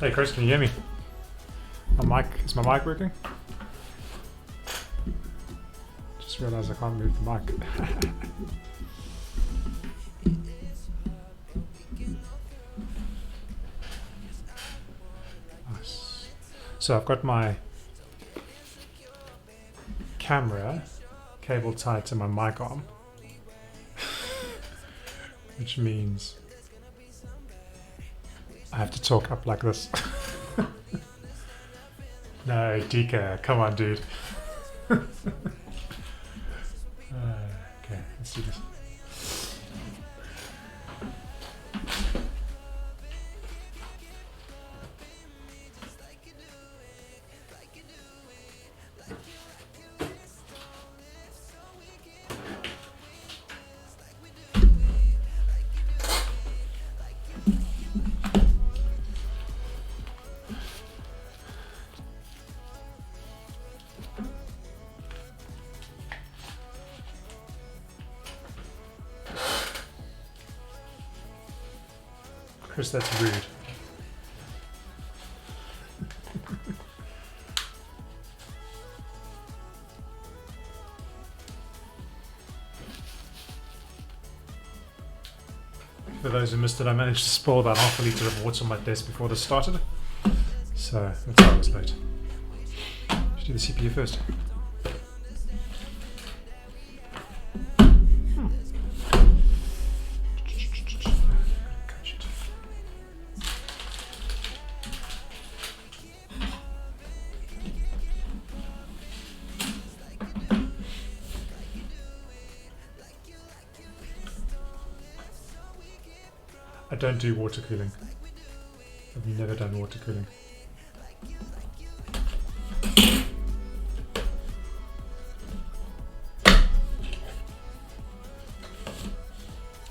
Hey Chris, can you hear me? Is my mic working? Just realized I can't move the mic. Nice. So I've got my camera cable tied to my mic arm, which means I have to talk up like this. No, DK, come on, dude. Okay, let's do this. Chris, that's rude. For those who missed it, I managed to spill about half a litre of water on my desk before this started. So that's why I was late. Should do the CPU first. I don't do water cooling. I've never done water cooling.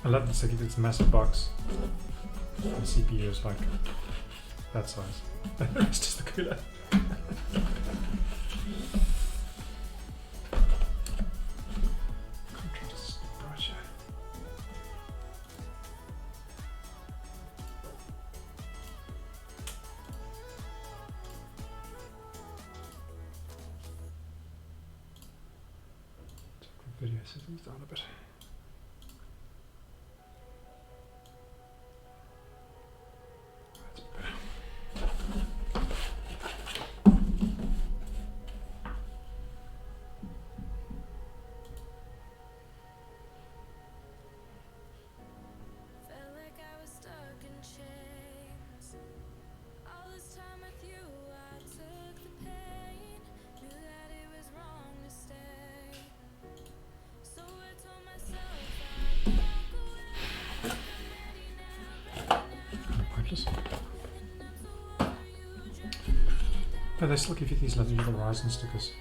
I love this, like it's a massive box. The CPU is like that size. It's just the cooler. Video settings down a bit. That's better. Felt like I was stuck in chains. All this time with you, I took the pain. Knew that it was wrong to stay. So I told myself I'd walk away. I'm ready now, Pointless. Oh, they still give you these little Horizon stickers.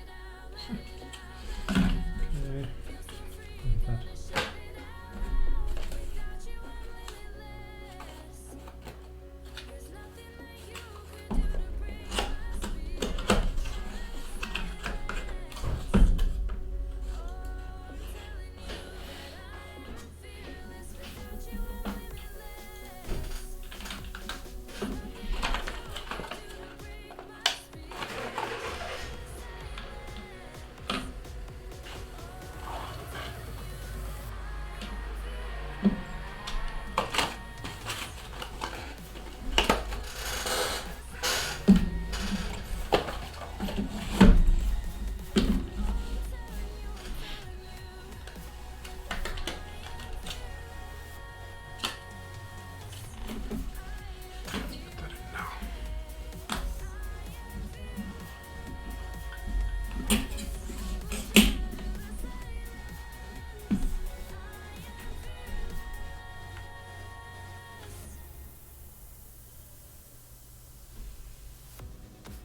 Okay. Like that. there's nothing that you could do to break my spirit. Oh, I'm telling you that I'm fearless without you, I'm limitless.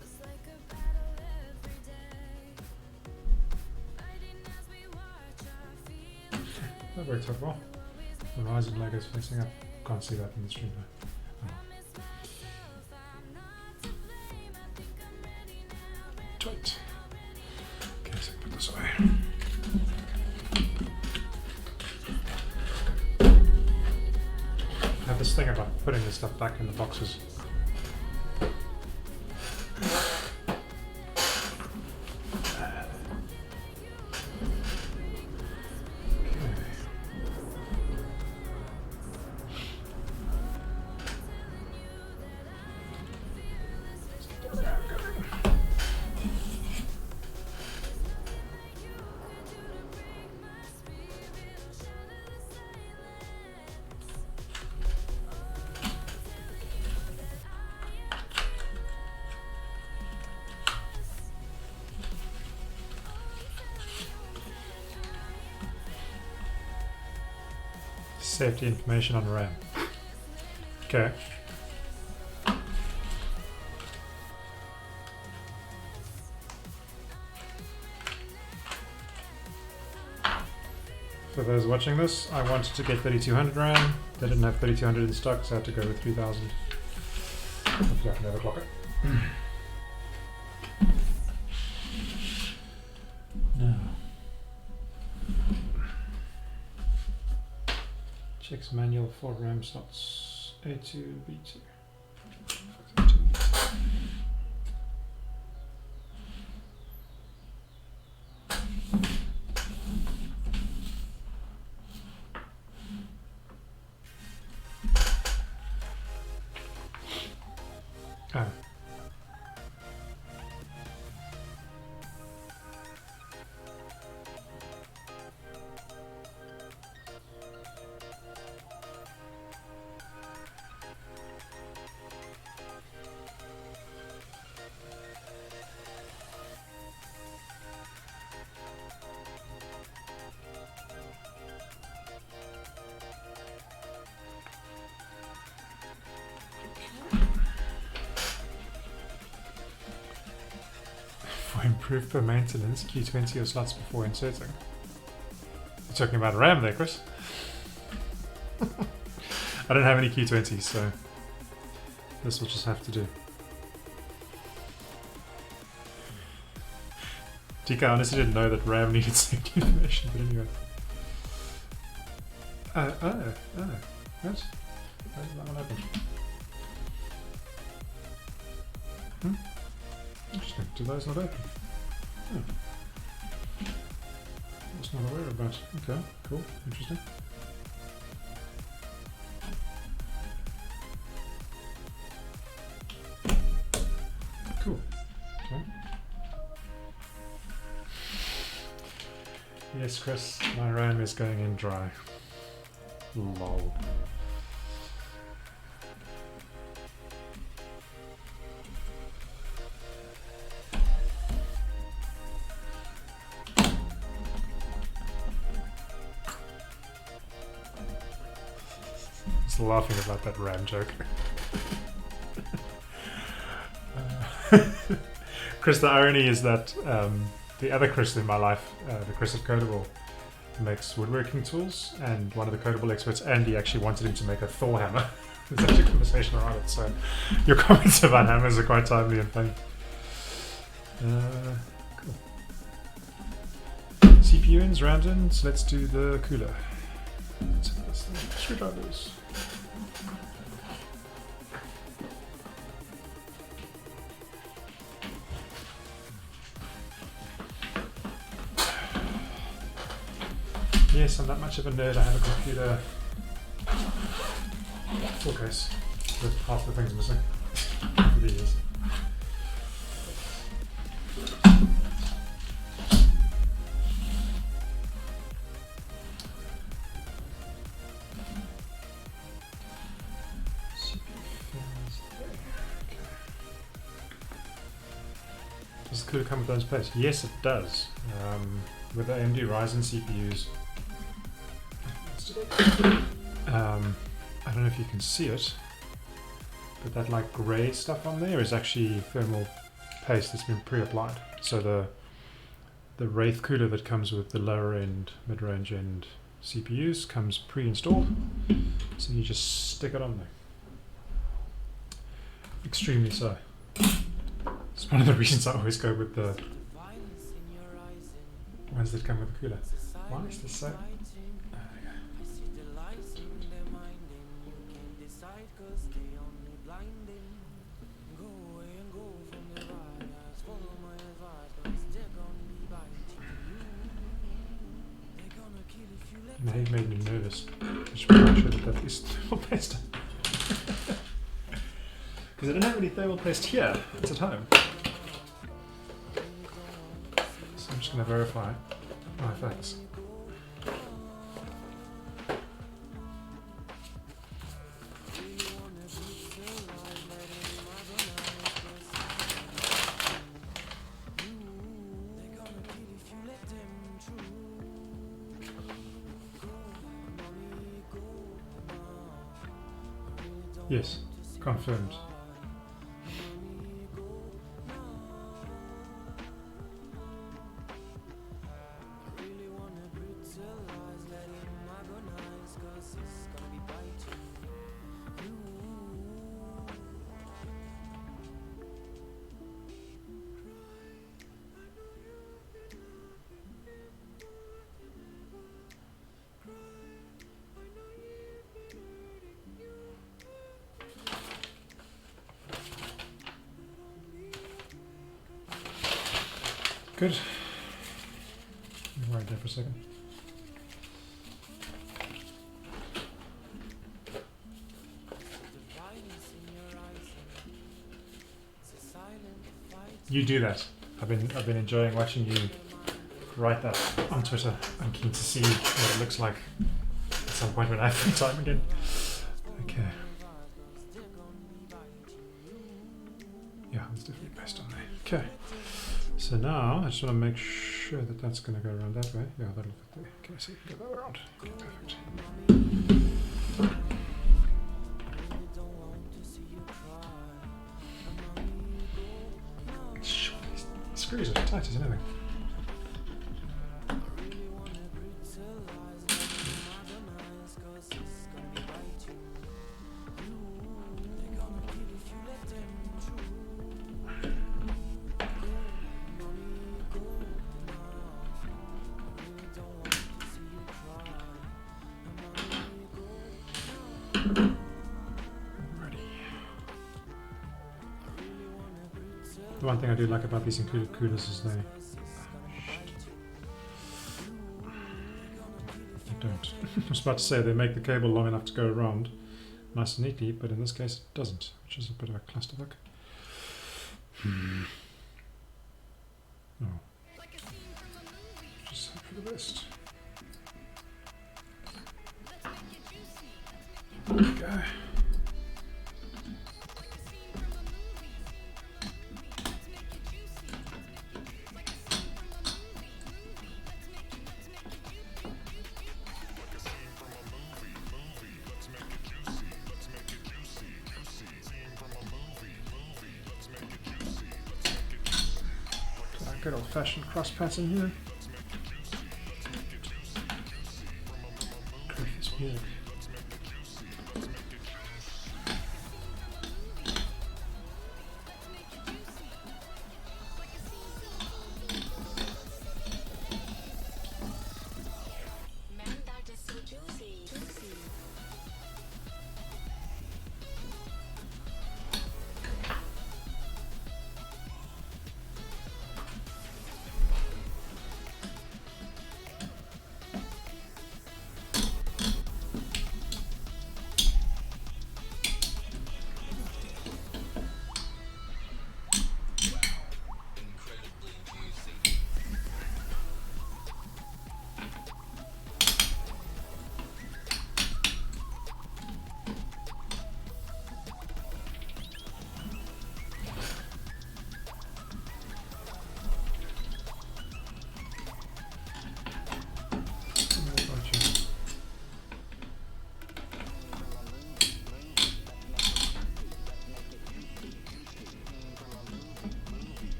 It's like a battle every day. Fighting as we watch our feelings fade. That worked out well. The Horizon logo is facing up. Can't see that in the stream though. Promise myself I'm not to blame. I think I'm ready now. Tight. Okay, so put this away. I have this thing about putting this stuff back in the boxes. Safety information on RAM. Okay. For those watching this, I wanted to get 3200 RAM. They didn't have 3200 in stock, so I had to go with 3000. Hopefully I can overclock it. Now, checks manual for RAM slots A2, B2. Oh. For improved per maintenance, Q20 or slots before inserting. You're talking about RAM there, Chris? I don't have any Q20s, so this will just have to do. DK, I honestly didn't know that RAM needed safety information, but anyway. What? Why did that one open? Interesting. Do those not open? Oh. I was not aware of that. Okay, cool. Interesting. Cool. Okay. Yes, Chris, my RAM is going in dry. Lol. Just laughing about that RAM joke. Chris, the irony is that the other Chris in my life, the Chris of Codable, makes woodworking tools, and one of the Codable experts, Andy, actually wanted him to make a Thor hammer. There's actually a conversation around it, so your comments about hammers are quite timely and funny. Cool. CPU ins, round ins, let's do the cooler. Screwdrivers. Yes, I'm that much of a nerd. I have a computer. Full case with half the things missing. Over the years. Does the cooler come with those plates? Yes, it does. With the AMD Ryzen CPUs. I don't know if you can see it, but that like grey stuff on there is actually thermal paste that's been pre-applied. So the Wraith cooler that comes with the lower end, mid-range end CPUs comes pre-installed, so you just stick it on there. Extremely so. It's one of the reasons I always go with the ones that come with the cooler. Why is this so? Now you've made me nervous. I just want to make sure that that is thermal paste. Because I don't have any thermal paste here. It's at home. So I'm just going to verify my facts. Yes, confirmed. Good. Right there for a second. You do that. I've been enjoying watching you write that on Twitter. I'm keen to see what it looks like at some point when I have free time again. Okay. Yeah, it's definitely based on there. Okay. So now I just want to make sure that that's going to go around that way. Yeah, that'll fit there. Okay, so you can go that around. Okay, perfect. Sure, these screws are tight as anything. The one thing I do like about these included coolers is they don't. I was about to say they make the cable long enough to go around nice and neatly, but in this case it doesn't, which is a bit of a clusterfuck. Oh. Just hope for the best. There we go. Good old-fashioned cross pattern here. Grief is weird.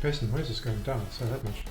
Person, where's this going down? So that much.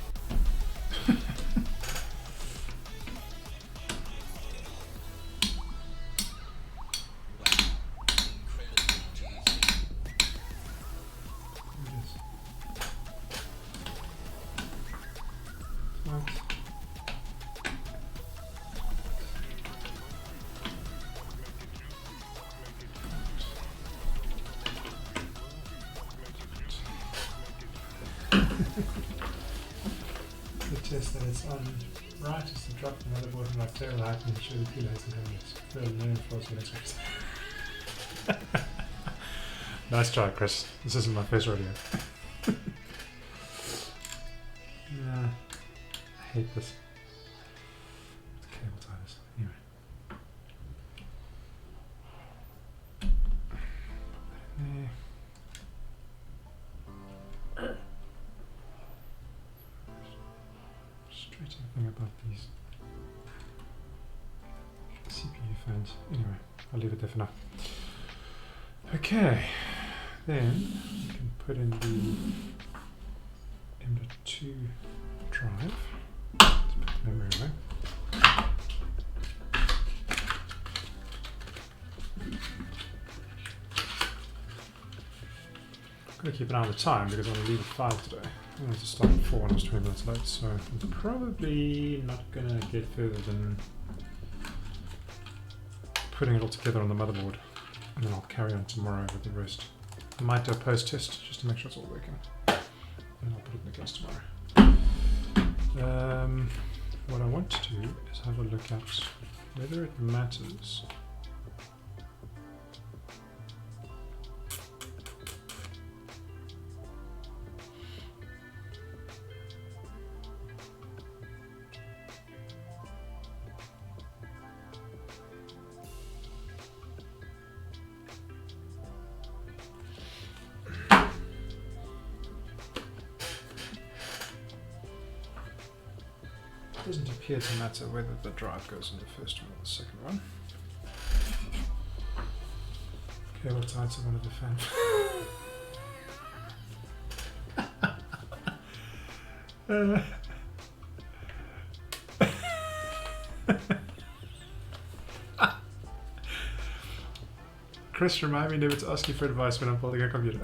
to test that it's on right is to drop the motherboard from like table height and ensure the cooler hasn't come yet. Further no floors for next week. Nice try, Chris. This isn't my first rodeo. Yeah, I hate this. Cable ties. Anyway. There. Frustrating thing about these CPU fans. Anyway, I'll leave it there for now. Okay, then we can put in the M.2 drive. Let's put the memory away. I'm going to keep an eye on the time because I want to leave at 5 today. I wanted to start at 4 and I was 20 minutes late, so I'm probably not going to get further than putting it all together on the motherboard, and then I'll carry on tomorrow with the rest. I might do a post test just to make sure it's all working, and I'll put it in the case tomorrow. What I want to do is have a look at whether it matters doesn't appear to matter whether the drive goes in the first one or the second one. Cable tied to one of the fans. Chris, remind me never to ask you for advice when I'm building a computer.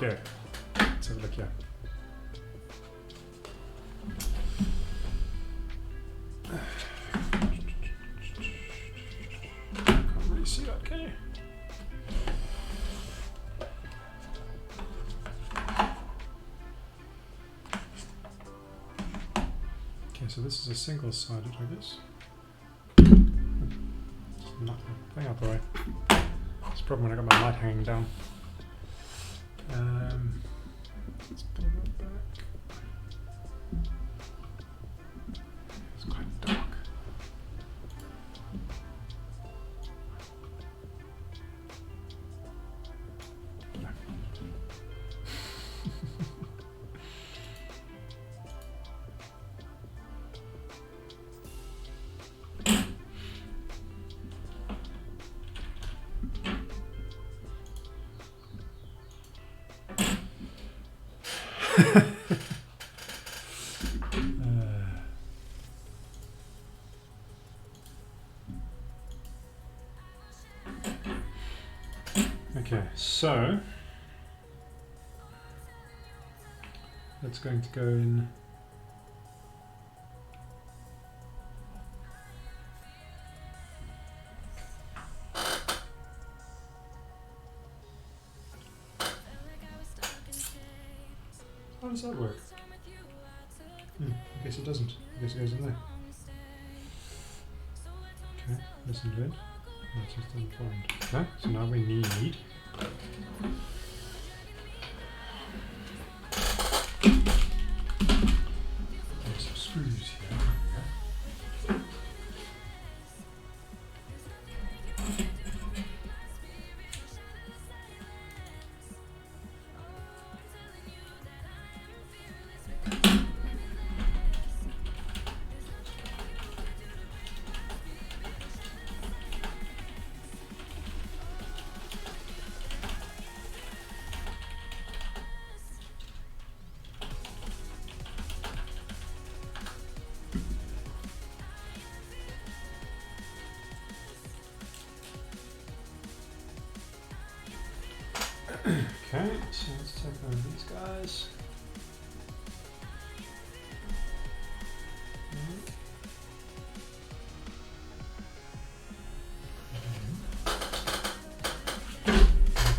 Okay, let's have a look here. Can't really see that, can you? Okay, so this is a single-sided, I guess. Just knock the thing out the way. It's a problem when I got my light hanging down. Let's pull that back. It's quite dark. Okay, so that's going to go in how does that work? I guess it doesn't. I guess it goes in there. Okay, listen to it. That's just unformed. Okay, so now we need some screws here. Okay, so let's take over these guys.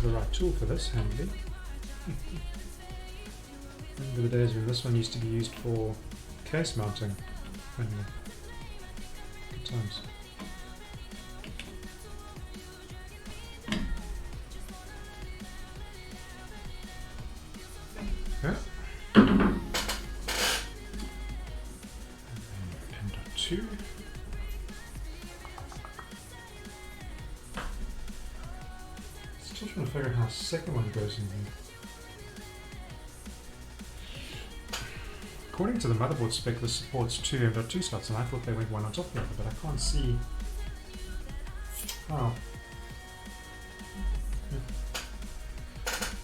the right tool for this, handy. Remember the days when this one used to be used for case mounting. Anyway, good times. Okay. Pin.2. Still trying to figure out how the second one goes in here. According to the motherboard spec, this supports two M.2 slots, and I thought they went one on top of the other, but I can't see. Oh.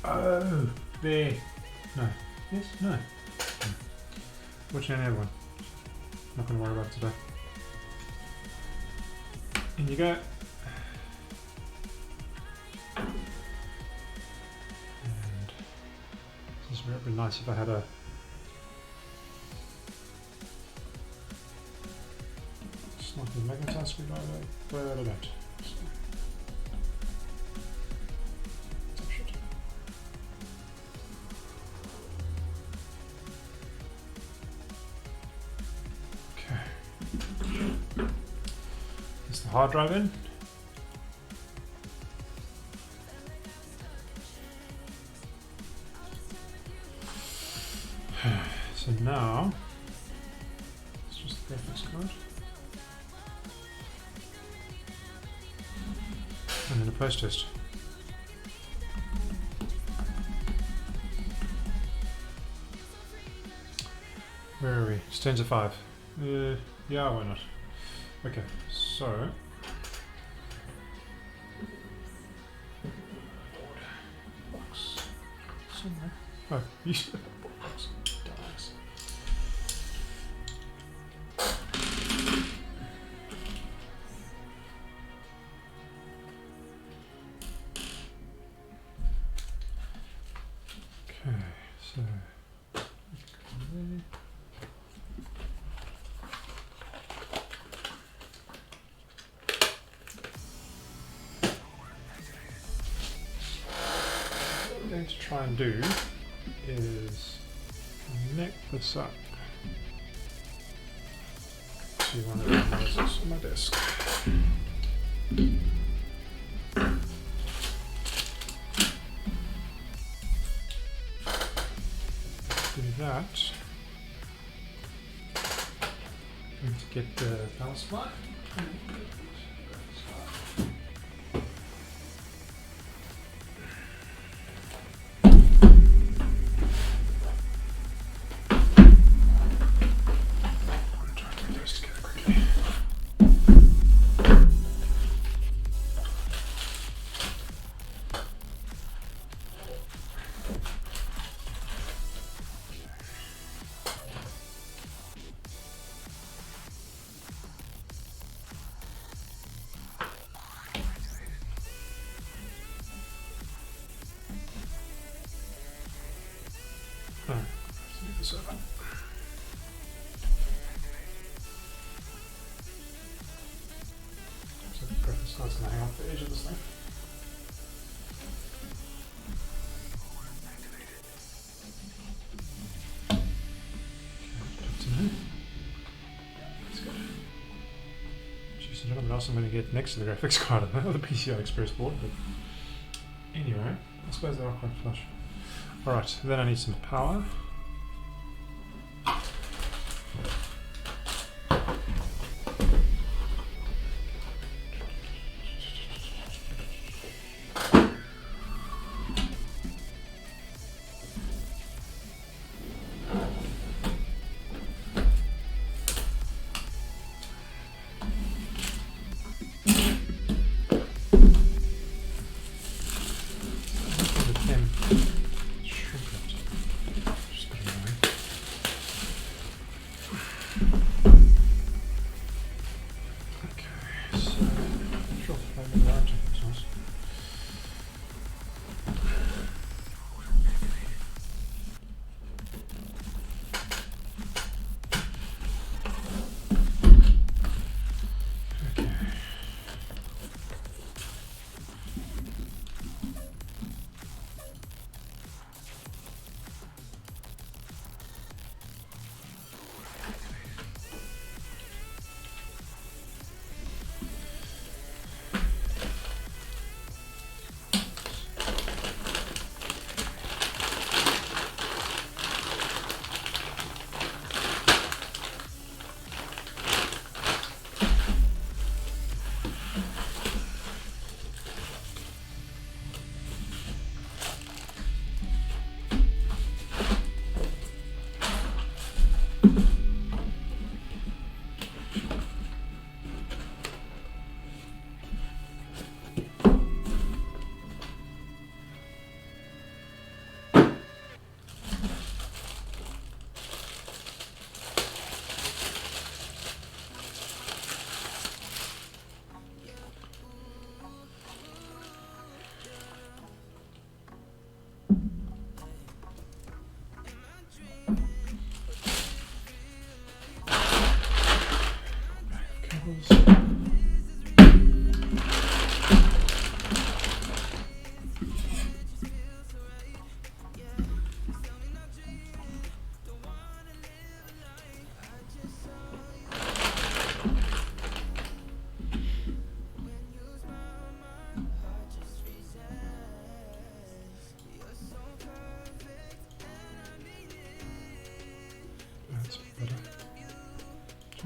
Oh, there. No. Yes? No. Fortunately, everyone. Not going to worry about it today. In you go. And this would be nice if I had a slightly magnetized screwdriver, but I don't. So, touch it. Okay. Is the hard drive in? So now, it's just the graphics card. And then a post test. Where are we? It's 10 to 5. Yeah, why not? Okay, so. Box. Somewhere. Oh, you should have a box. Dies. Okay, so. What I'm going to try and do is connect this up to one of the monitors on my desk. Do that. Going to get the power supply. Alright, let's get this over. So the graphics card's going to hang off the edge of this thing. Okay, good to know. That's good. Jeez, I don't know what else I'm going to get next to the graphics card. I don't know the PCI Express board, but anyway, I suppose they are quite flush. Alright, then I need some power.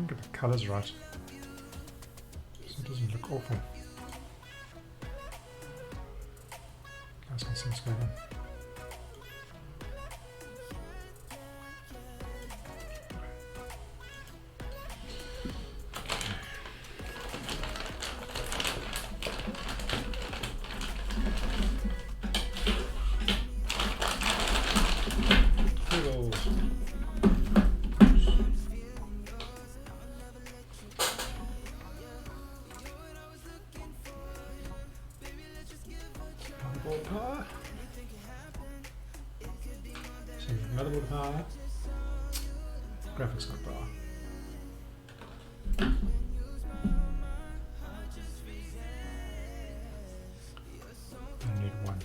didn't get the colors right, so it doesn't look awful. Guys can see what's going on. Motherboard power. So motherboard power. Graphics card power. I need one.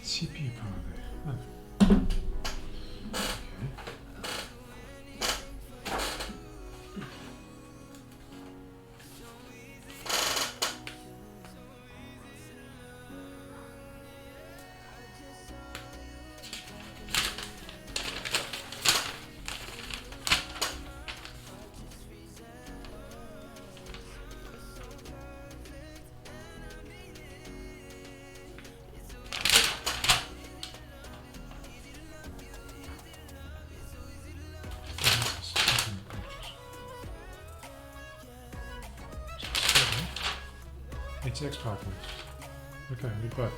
CPU power there. Oh. ATX power connectors. Okay, I need both.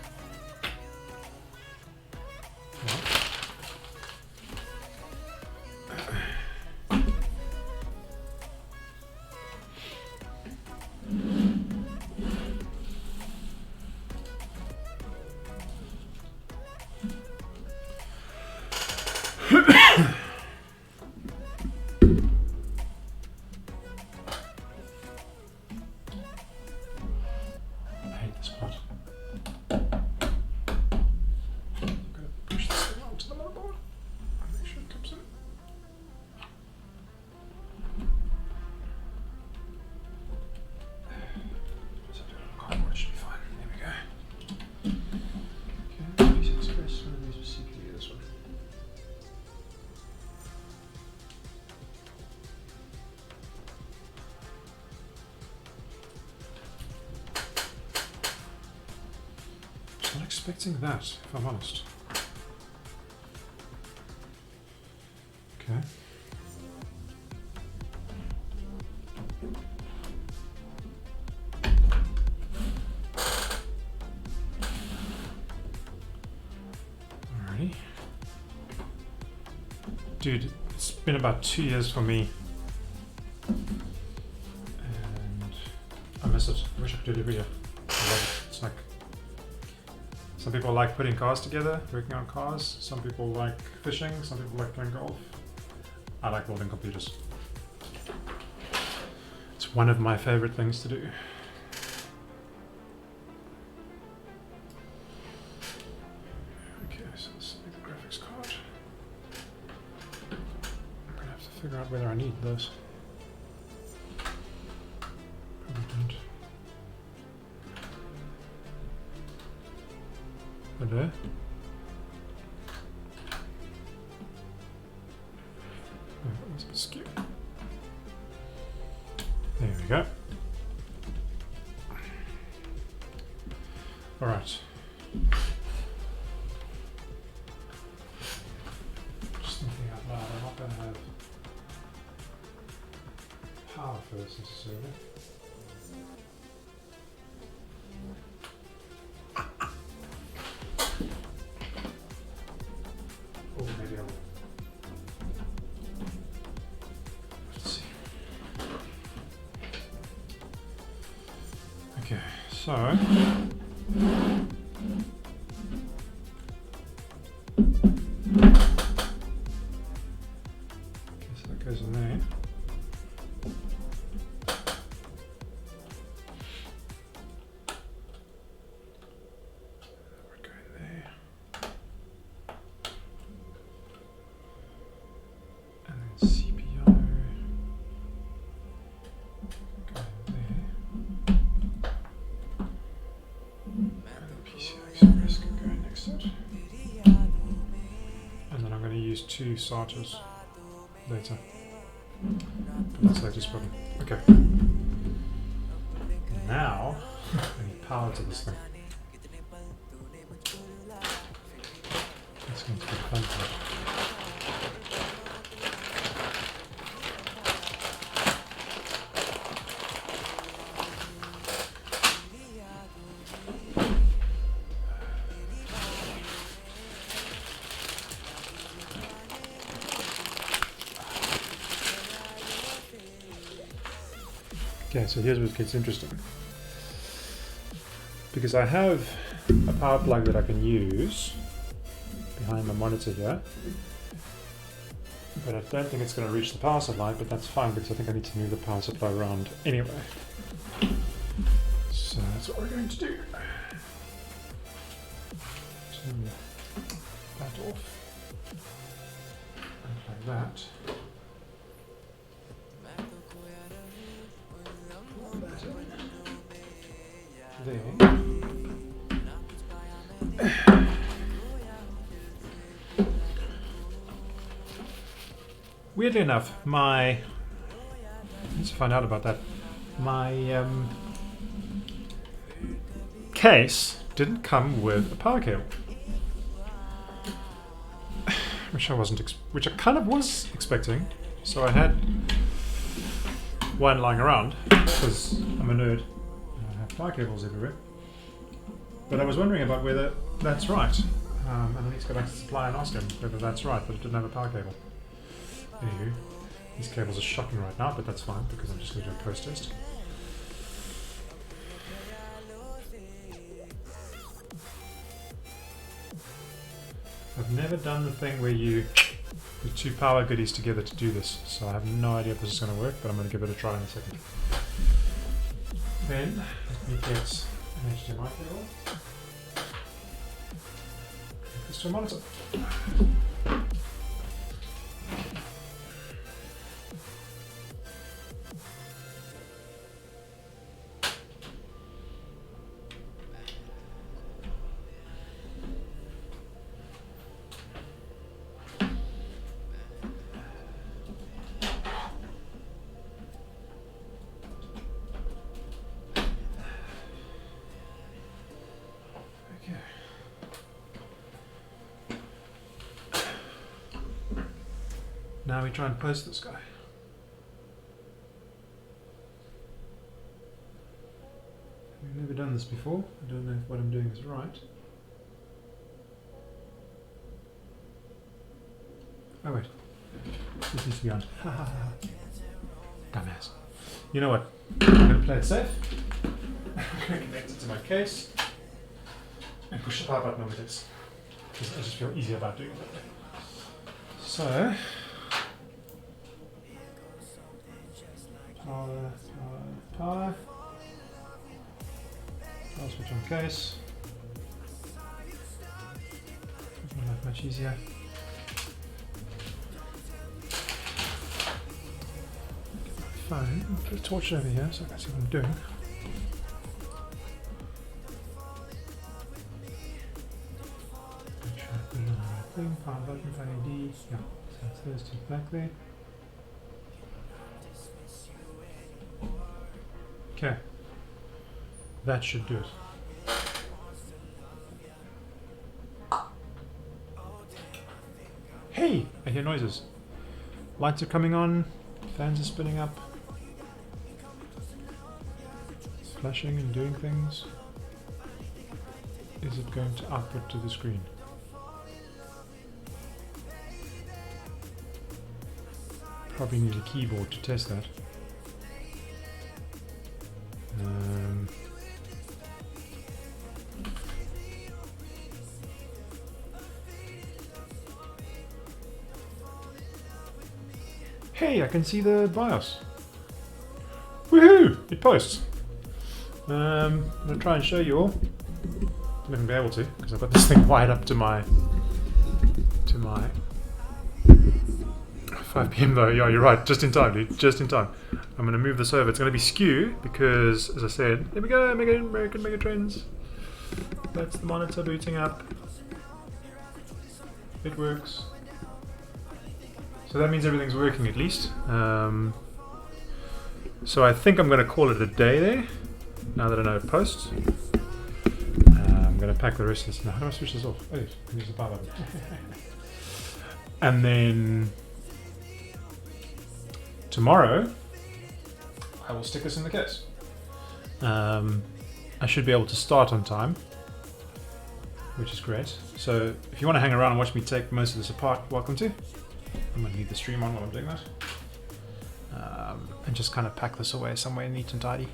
Not expecting that, if I'm honest. Okay. Alrighty. Dude, it's been about 2 years for me. And I miss it. I wish I could do it every year. I love it. It's like, some people like putting cars together, working on cars. Some people like fishing. Some people like playing golf. I like building computers. It's one of my favorite things to do. Okay, so let's see the graphics card. I'm gonna have to figure out whether I need those. Probably don't. There. Oh, that was a bit skewed. There we go. All right. Just thinking out loud, I'm not going to have power first necessarily. Okay, so okay, so that goes in there. use 2 starters later. But that's latest problem. Okay. Now I need power to this thing. That's going to be fun for it. Okay, so here's where it gets interesting. Because I have a power plug that I can use behind my monitor here, but I don't think it's going to reach the power supply, but that's fine because I think I need to move the power supply around anyway. So that's what we're going to do. Turn that off, and like that. There. Weirdly enough, let's find out about that. My case didn't come with a power cable, which I kind of was expecting. So I had one lying around because I'm a nerd. Power cables everywhere, but I was wondering about whether that's right. And I need to go back to supply and ask him whether that's right, but it didn't have a power cable. Anywho, these cables are shocking right now, but that's fine because I'm just going to do a post test. I've never done the thing where you put 2 power goodies together to do this, so I have no idea if this is going to work, but I'm going to give it a try in a second. Then let me get an HDMI cable. Connect this to a monitor. Now we try and post this guy. We've never done this before. I don't know if what I'm doing is right. Oh wait, this needs to be on. Ha ha ha. Dumbass. You know what? I'm going to play it safe. I'm going to connect it to my case and push the power button over this. Because I just feel easier about doing it that way. So, power. I'll switch on case. Make life much easier. Get my phone. Put a torch over here so I can see what I'm doing. Make sure I put it on the right thing. Power button, LED. Yeah, so it's those two back there. Okay, that should do it. Hey, I hear noises. Lights are coming on, fans are spinning up, flashing and doing things. Is it going to output to the screen? Probably need a keyboard to test that. Hey, I can see the BIOS. Woohoo! It posts. I'm going to try and show you all. I'm not going to be able to because I've got this thing wired up to my 5 PM though. Yeah, you're right. Just in time, dude. Just in time. I'm going to move this over. It's going to be skew because, as I said, there we go. American Megatrends. That's the monitor booting up. It works. So that means everything's working at least. So I think I'm going to call it a day there, now that I know it posts. I'm going to pack the rest of this. Now, how do I switch this off? Oh, use the power button. And then tomorrow, I will stick this in the case. I should be able to start on time, which is great. So if you want to hang around and watch me take most of this apart, welcome to. I'm going to leave the stream on while I'm doing that. And just kind of pack this away somewhere neat and tidy.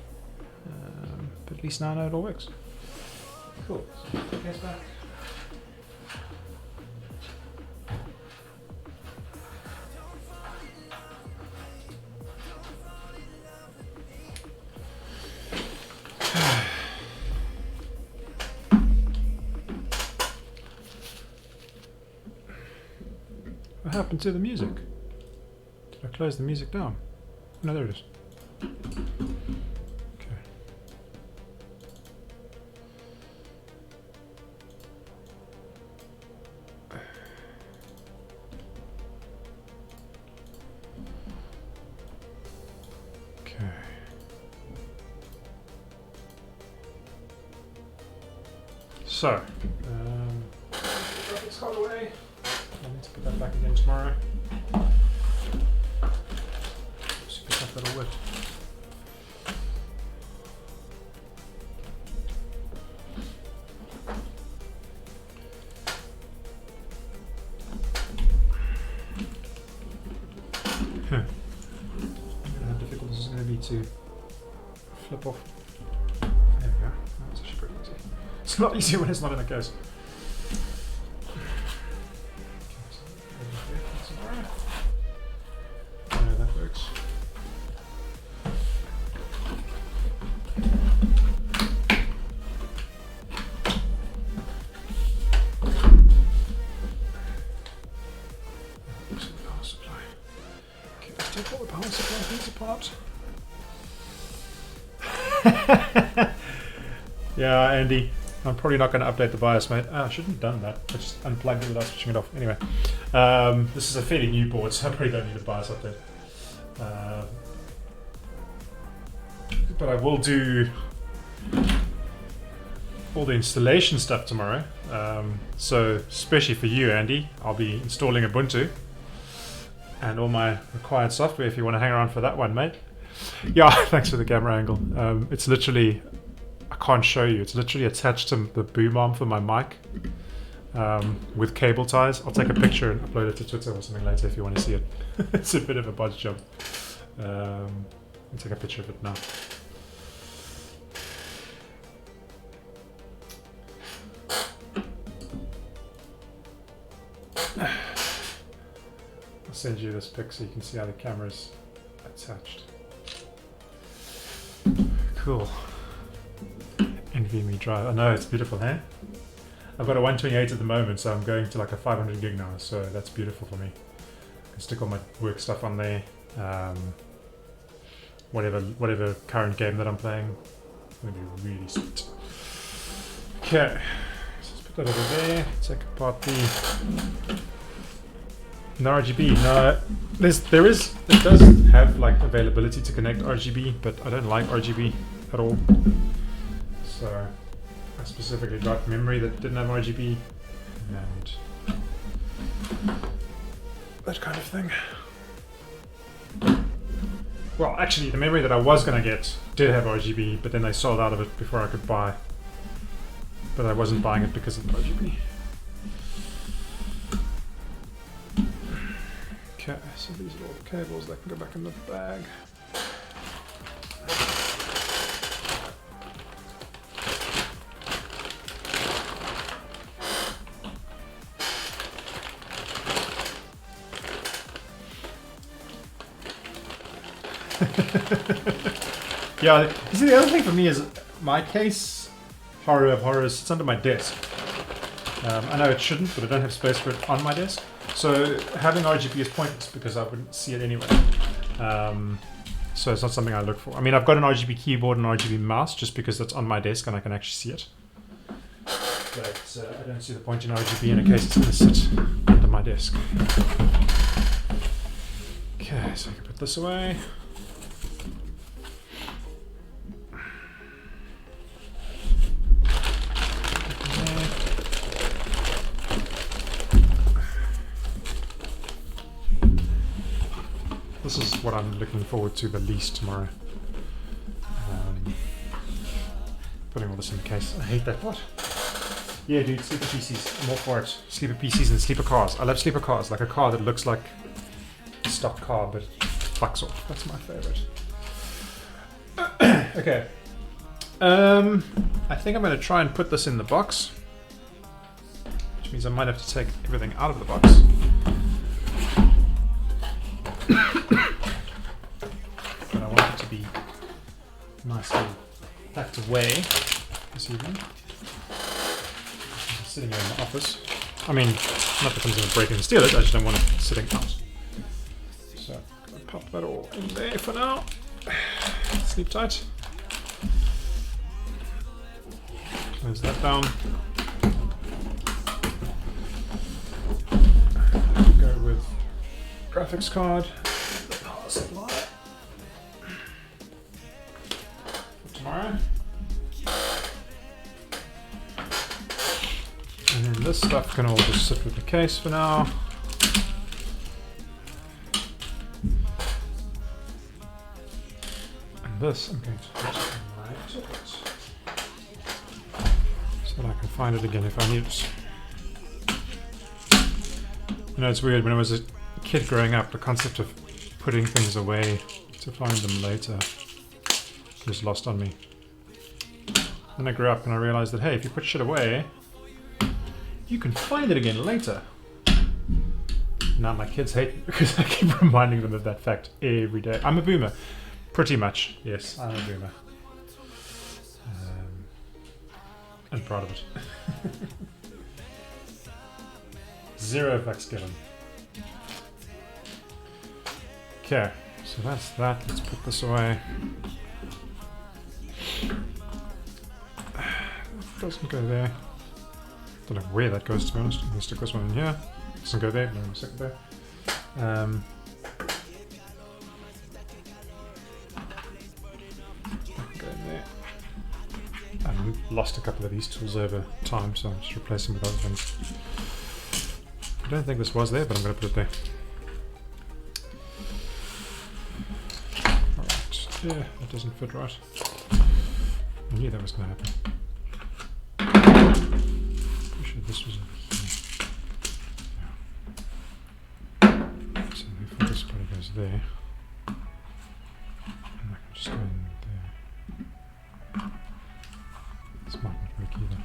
But at least now I know it all works. Cool. So put the case back. What happened to the music? Did I close the music down? No, there it is. Okay. Okay. So, graphics card away. I need to put that back again tomorrow. Super tough little wood. I don't know how difficult this is going to be to flip off. There we go. That's actually pretty easy. It's a lot easier when it's not in a case. Yeah, Andy, I'm probably not going to update the BIOS, mate. I shouldn't have done that. I just unplugged it without switching it off. Anyway, this is a fairly new board, so I probably don't need a BIOS update. But I will do all the installation stuff tomorrow. So especially for you, Andy, I'll be installing Ubuntu and all my required software if you want to hang around for that one, mate. Yeah, thanks for the camera angle. It's literally, I can't show you, it's literally attached to the boom arm for my mic with cable ties. I'll take a picture and upload it to Twitter or something later if you want to see it. It's a bit of a bodge job. I'll take a picture of it now. I'll send you this pic so you can see how the camera's attached. Cool. NVMe drive. I know, it's beautiful, hey? I've got a 128 at the moment, so I'm going to like a 500 gig now, so that's beautiful for me. I can stick all my work stuff on there. Whatever current game that I'm playing. It's going to be really sweet. Okay. So let's put that over there. Take apart the... No RGB. No, it does have like availability to connect RGB, but I don't like RGB at all. So I specifically got memory that didn't have RGB and that kind of thing. Well, actually, the memory that I was gonna get did have RGB, but then they sold out of it before I could buy. But I wasn't buying it because of the RGB. Okay, so these are all the cables that can go back in the bag. Yeah, you see, the other thing for me is my case, horror of horrors, sits under my desk. I know it shouldn't, but I don't have space for it on my desk. So having RGB is pointless because I wouldn't see it anyway. So it's not something I look for. I mean, I've got an RGB keyboard and RGB mouse just because that's on my desk and I can actually see it. But I don't see the point in RGB in a case it's going to sit under my desk. Okay, so I can put this away. This is what I'm looking forward to the least tomorrow. Putting all this in the case. I hate that part. Yeah, dude, sleeper PCs. I'm all for it. Sleeper PCs and sleeper cars. I love sleeper cars. Like a car that looks like a stock car but fucks off. That's my favorite. Okay. I think I'm going to try and put this in the box. Which means I might have to take everything out of the box. But I want it to be nicely packed away this evening. I'm sitting here in the office. I mean, not that I'm going to break it and steal it, I just don't want it sitting out. So, I'm going to pop that all in there for now. Sleep tight. Close that down. Go with graphics card, the power supply for tomorrow. And then this stuff can all just sit with the case for now. And this I'm going to put in my ticket so that I can find it again if I need it. You know, it's weird, when I was a kid growing up, the concept of putting things away to find them later was lost on me. Then I grew up and I realized that, hey, if you put shit away, you can find it again later. Now my kids hate me because I keep reminding them of that fact every day. I'm a boomer. Pretty much, yes, I'm a boomer. I'm proud of it. Zero fucks given. Okay, so that's that. Let's put this away. It doesn't go there. Don't know where that goes, to be honest. I'm gonna stick this one in here. Doesn't go there. No, I'm gonna stick it there. Go in there. I've lost a couple of these tools over time, so I'm just replacing them with other things. I don't think this was there, but I'm going to put it there. Alright, yeah, that doesn't fit right. I knew that was going to happen. Pretty sure this was over here. Yeah. So before this probably goes there. And I can just go in there. This might not work either.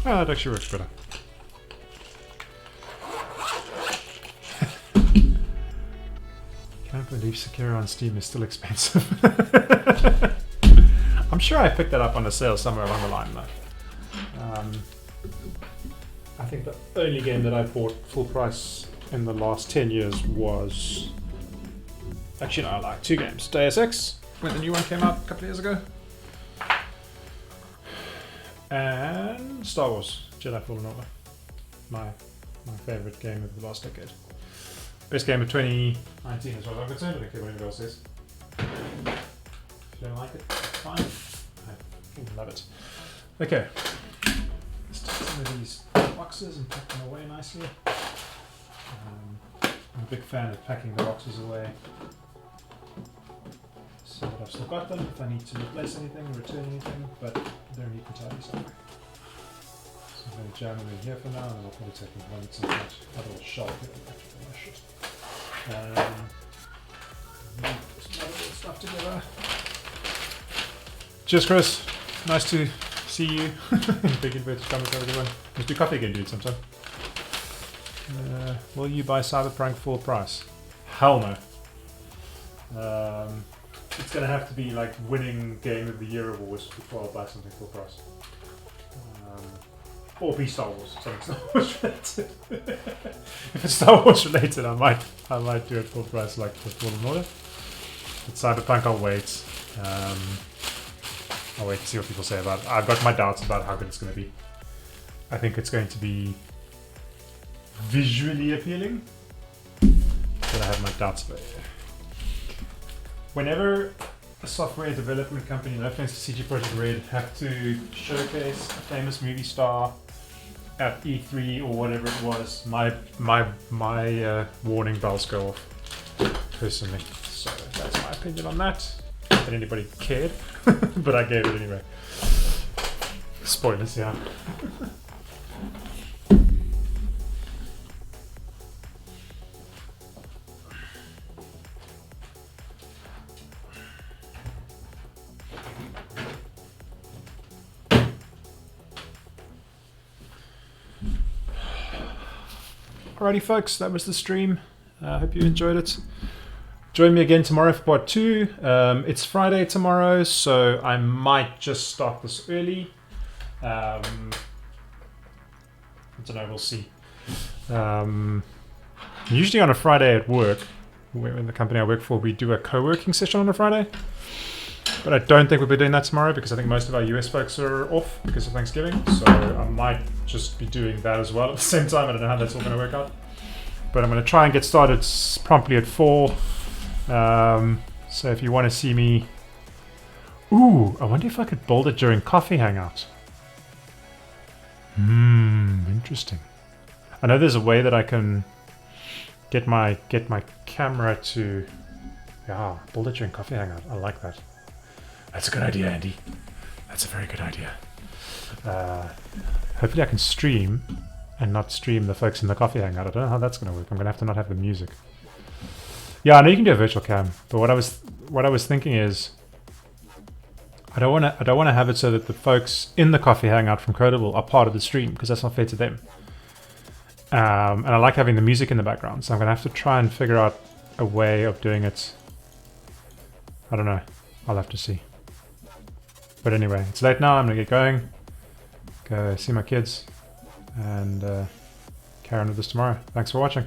Ah, that actually works better. Can't believe Sekiro on Steam is still expensive. I'm sure I picked that up on a sale somewhere along the line though. I think the only game that I bought full price in the last 10 years was... Actually no, I like two games. Deus Ex, when the new one came out a couple of years ago. And Star Wars Jedi Fallen Order, my favourite game of the last decade. Best game of 2019 as far as I'm concerned. I don't care what anybody else says. If you don't like it, it's fine. I love it. Okay, let's take some of these boxes and pack them away nicely. I'm a big fan of packing the boxes away so that I've still got them if I need to replace anything, return anything, but they're neat and tidy somewhere. So I'm going to jam them in here for now, and then I'll probably take them home at some point. That little shelf here. Oh, shit. Put some other little stuff together. Cheers, Chris. Nice to see you. Big inverted comments, everyone. Let's do coffee again, dude, sometime. Will you buy Cyberpunk full price? Hell no. It's going to have to be like winning Game of the Year awards before I'll buy something full price. Or be Star Wars, something Star Wars related. If it's Star Wars related, I might do it full price like for Fallen Order. But Cyberpunk, I'll wait. I'll wait to see what people say about it. I've got my doubts about how good it's going to be. I think it's going to be visually appealing, But I have my doubts about it. Whenever a software development company, no offense to CG Projekt Red, have to showcase a famous movie star at E3 or whatever it was, my warning bells go off personally. So that's my opinion on that. Not that anybody cared, but I gave it anyway. Spoilers, yeah. Alrighty folks, that was the stream. I hope you enjoyed it. Join me again tomorrow for part 2. It's Friday tomorrow, so I might just start this early. I don't know, we'll see. Usually on a Friday at work, in the company I work for, we do a co-working session on a Friday. But I don't think we'll be doing that tomorrow because I think most of our US folks are off because of Thanksgiving. So I might just be doing that as well at the same time. I don't know how that's all going to work out. But I'm going to try and get started promptly at 4. So if you want to see me... Ooh, I wonder if I could build it during Coffee Hangout. Interesting. I know there's a way that I can get my camera to... Yeah, build it during Coffee Hangout. I like that. That's a good idea, Andy. That's a very good idea. Hopefully I can stream and not stream the folks in the Coffee Hangout. I don't know how that's going to work. I'm going to have to not have the music. Yeah, I know you can do a virtual cam, but what I was thinking is I don't want to have it so that the folks in the Coffee Hangout from Codable are part of the stream because that's not fair to them. And I like having the music in the background, so I'm going to have to try and figure out a way of doing it. I don't know. I'll have to see. But anyway, it's late now. I'm going to get going. Go see my kids. And carry on with this tomorrow. Thanks for watching.